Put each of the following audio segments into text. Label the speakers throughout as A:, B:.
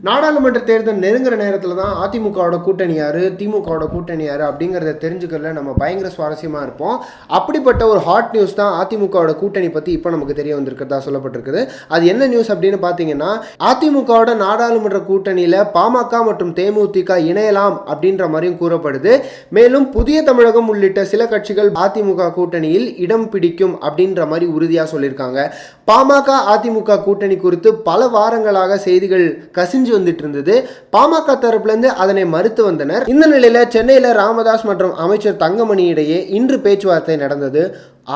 A: நாடாளுமன்ற தேர்தல் நெருங்குற நேரத்தில் தான் அதிமுகவோட கூட்டணி யாரு, திமுகவோட கூட்டணி யாரு அப்படிங்கிறத தெரிஞ்சுக்கிறதுல நம்ம பயங்கர சுவாரஸ்யமாக இருப்போம். அப்படிப்பட்ட ஒரு ஹாட் நியூஸ் தான் அதிமுகவோட கூட்டணி பற்றி இப்போ நமக்கு தெரிய வந்திருக்கிறதா சொல்லப்பட்டிருக்குது. அது என்ன நியூஸ் அப்படின்னு பார்த்தீங்கன்னா, அதிமுகவோட நாடாளுமன்ற கூட்டணியில் பாமக மற்றும் தேமுதிக இணையலாம் அப்படின்ற மாதிரியும் கூறப்படுது. மேலும் புதிய தமிழகம் உள்ளிட்ட சில கட்சிகள் அதிமுக கூட்டணியில் இடம் பிடிக்கும் அப்படின்ற மாதிரி உறுதியாக சொல்லியிருக்காங்க. பாமக அதிமுக கூட்டணி குறித்து பல வாரங்களாக செய்திகள் கசிஞ்சு வந்துட்டு இருந்தது. பாமக தரப்புல இருந்து அதனை மறுத்து வந்தனர். இந்த நிலையில சென்னையில ராமதாஸ் மற்றும் அமைச்சர் தங்கமணி இடையே இன்று பேச்சுவார்த்தை நடந்தது.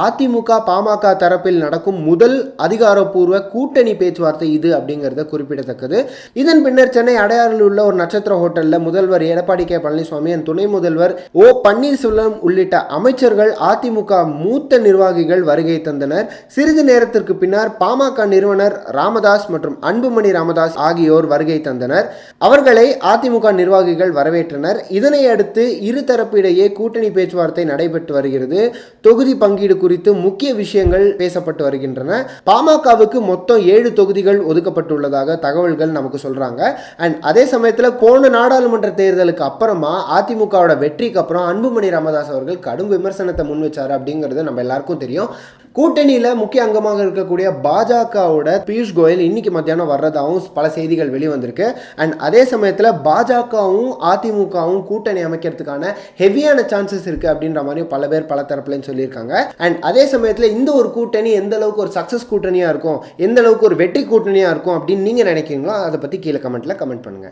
A: அதிமுக பாமக தரப்பில் நடக்கும் முதல் அதிகாரப்பூர்வ கூட்டணி பேச்சுவார்த்தை இது அப்படிங்கிறத குறிப்பிடத்தக்கது. இதன் பின்னர் சென்னை அடையாறில் உள்ள ஒரு நட்சத்திர ஹோட்டலில் முதல்வர் எடப்பாடி கே பழனிசாமி, துணை முதல்வர் ஓ பன்னீர்செல்வம் உள்ளிட்ட அமைச்சர்கள், அதிமுக மூத்த நிர்வாகிகள் வருகை தந்தனர். சிறிது நேரத்திற்கு பின்னர் பாமக நிறுவனர் ராமதாஸ் மற்றும் அன்புமணி ராமதாஸ் ஆகியோர் வருகை தந்தனர். அவர்களை அதிமுக நிர்வாகிகள் வரவேற்றனர். இதனை அடுத்து இருதரப்பு இடையே கூட்டணி பேச்சுவார்த்தை நடைபெற்று வருகிறது. தொகுதி பங்கீடு குறித்து முக்கிய விஷயங்கள் பேசப்பட்டு வருகின்றன. பாமகவுக்கு மொத்தம் 7 தொகுதிகள் ஒதுக்கப்பட்டுள்ளதாக தகவல்கள் நமக்கு சொல்றாங்க. அண்ட் அதே சமயத்தில் போன நாடாளுமன்ற தேர்தலுக்கு அப்புறமா அதிமுகவோட வெற்றிக்கு அப்புறம் அன்புமணி ராமதாஸ் அவர்கள் கடும் விமர்சனத்தை முன் வச்சாரு அப்படிங்கிறது நம்ம எல்லாருக்கும் தெரியும். கூட்டணியில முக்கிய அங்கமாக இருக்கக்கூடிய பாஜகவோட பியூஷ் கோயல் இன்னைக்கு மத்தியானம் வர்றதாகவும் பல செய்திகள் வெளிவந்திருக்கு. அண்ட் அதே சமயத்தில் பாஜகவும் அதிமுகவும் கூட்டணி அமைக்கிறதுக்கான ஹெவியான சான்சஸ் இருக்கு அப்படின்ற மாதிரி பல பேர் பல தரப்புலன்னு சொல்லியிருக்காங்க. அண்ட் அதே சமயத்தில் இந்த ஒரு கூட்டணி எந்த அளவுக்கு ஒரு சக்சஸ் கூட்டணியா இருக்கும், எந்த அளவுக்கு ஒரு வெற்றி கூட்டணியா இருக்கும் அப்படின்னு நீங்க நினைக்கிறீங்களோ அதை பத்தி கீழே கமெண்ட்ல கமெண்ட் பண்ணுங்க.